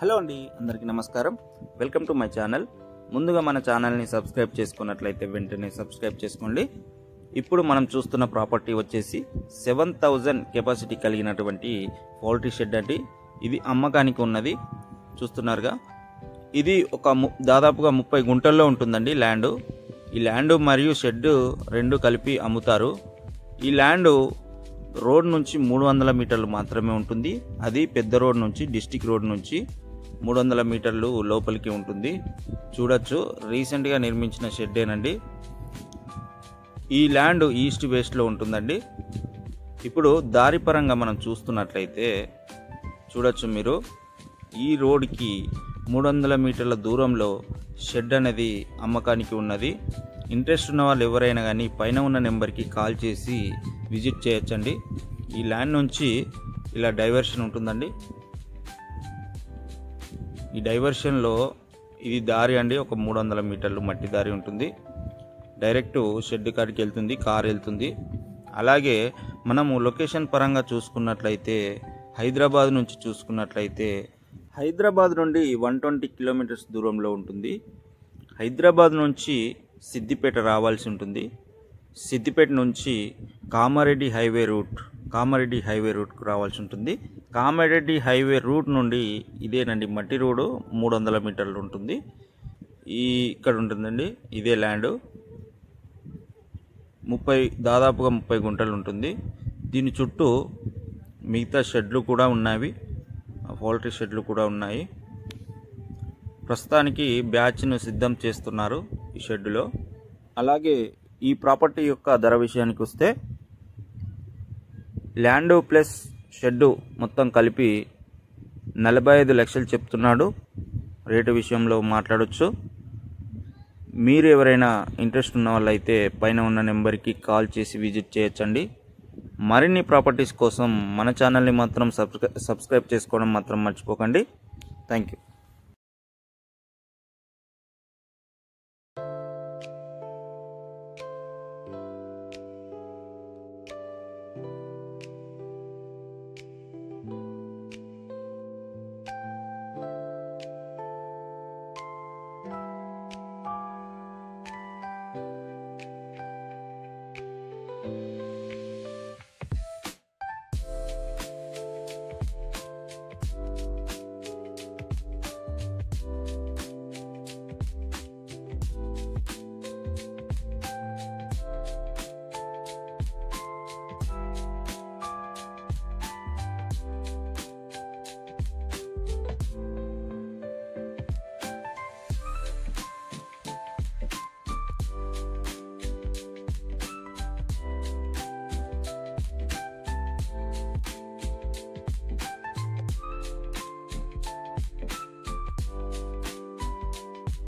Hello అండి, అందరికీ నమస్కారం. Welcome to my channel. ముందుగా మన ఛానల్ని సబ్స్క్రైబ్ చేసుకున్నట్లయితే వెంటనే సబ్స్క్రైబ్ చేసుకోండి. ఇప్పుడు మనం చూస్తున్న ప్రాపర్టీ వచ్చేసి 7000 కెపాసిటీ కలిగినటువంటి పౌల్ట్రీ షెడ్ అండి. ఇది అమ్మకానికి ఉన్నది, చూస్తున్నారుగా. ఇది దాదాపుగా 30 గుంటల్లో ఉంటుందండి ల్యాండ్. ఈ ల్యాండ్ మరియు షెడ్ రెండు కలిపి అమ్ముతారు. ఈ ల్యాండ్ రోడ్ నుంచి 300 మీటర్లు మాత్రమే ఉంటుంది. అది పెద్ద రోడ్ నుంచి, డిస్టిక్ రోడ్ నుంచి 300 మీటర్లు లోపలికి ఉంటుంది. చూడొచ్చు, రీసెంట్గా నిర్మించిన షెడ్డేనండి. ఈ ల్యాండ్ ఈస్ట్ వెస్ట్లో ఉంటుందండి. ఇప్పుడు దారి పరంగా మనం చూస్తున్నట్లయితే చూడొచ్చు మీరు, ఈ రోడ్కి 300 మీటర్ల దూరంలో షెడ్ అనేది అమ్మకానికి ఉన్నది. ఇంట్రెస్ట్ ఉన్న వాళ్ళు ఎవరైనా కానీ పైన ఉన్న నెంబర్కి కాల్ చేసి విజిట్ చేయొచ్చండి. ఈ ల్యాండ్ నుంచి ఇలా డైవర్షన్ ఉంటుందండి. ఈ డైవర్షన్లో ఇది దారి అండి, ఒక 300 మీటర్లు మట్టి దారి ఉంటుంది. డైరెక్ట్ షెడ్ కాడికి వెళ్తుంది, కార్ వెళ్తుంది. అలాగే మనము లొకేషన్ పరంగా చూసుకున్నట్లయితే హైదరాబాద్ నుంచి చూసుకున్నట్లయితే హైదరాబాద్ నుండి 120 కిలోమీటర్స్ దూరంలో ఉంటుంది. హైదరాబాద్ నుంచి సిద్దిపేట రావాల్సి ఉంటుంది. సిద్దిపేట నుంచి కామారెడ్డి హైవే రూట్కు రావాల్సి ఉంటుంది. కామారెడ్డి హైవే రూట్ నుండి ఇదేనండి మట్టి రోడ్డు 300 మీటర్లు ఉంటుంది. ఇక్కడ ఉంటుందండి, ఇదే ల్యాండ్. దాదాపుగా 30 గుంటలు ఉంటుంది. దీని చుట్టూ మిగతా షెడ్లు కూడా ఉన్నవి, పౌల్ట్రీ షెడ్లు కూడా ఉన్నాయి. ప్రస్తుతానికి బ్యాచ్ను సిద్ధం చేస్తున్నారు ఈ షెడ్లో. అలాగే ఈ ప్రాపర్టీ యొక్క ధర విషయానికి వస్తే ల్యాండ్ ప్లస్ షెడ్ మొత్తం కలిపి 45 లక్షలు చెప్తున్నాడు. రేటు విషయంలో మాట్లాడొచ్చు. మీరు ఎవరైనా ఇంట్రెస్ట్ ఉన్న వాళ్ళైతే పైన ఉన్న నెంబర్కి కాల్ చేసి విజిట్ చేయొచ్చండి. మరిన్ని ప్రాపర్టీస్ కోసం మన ఛానల్ని మాత్రం సబ్స్క్రైబ్ చేసుకోవడం మాత్రం మర్చిపోకండి. Thank you.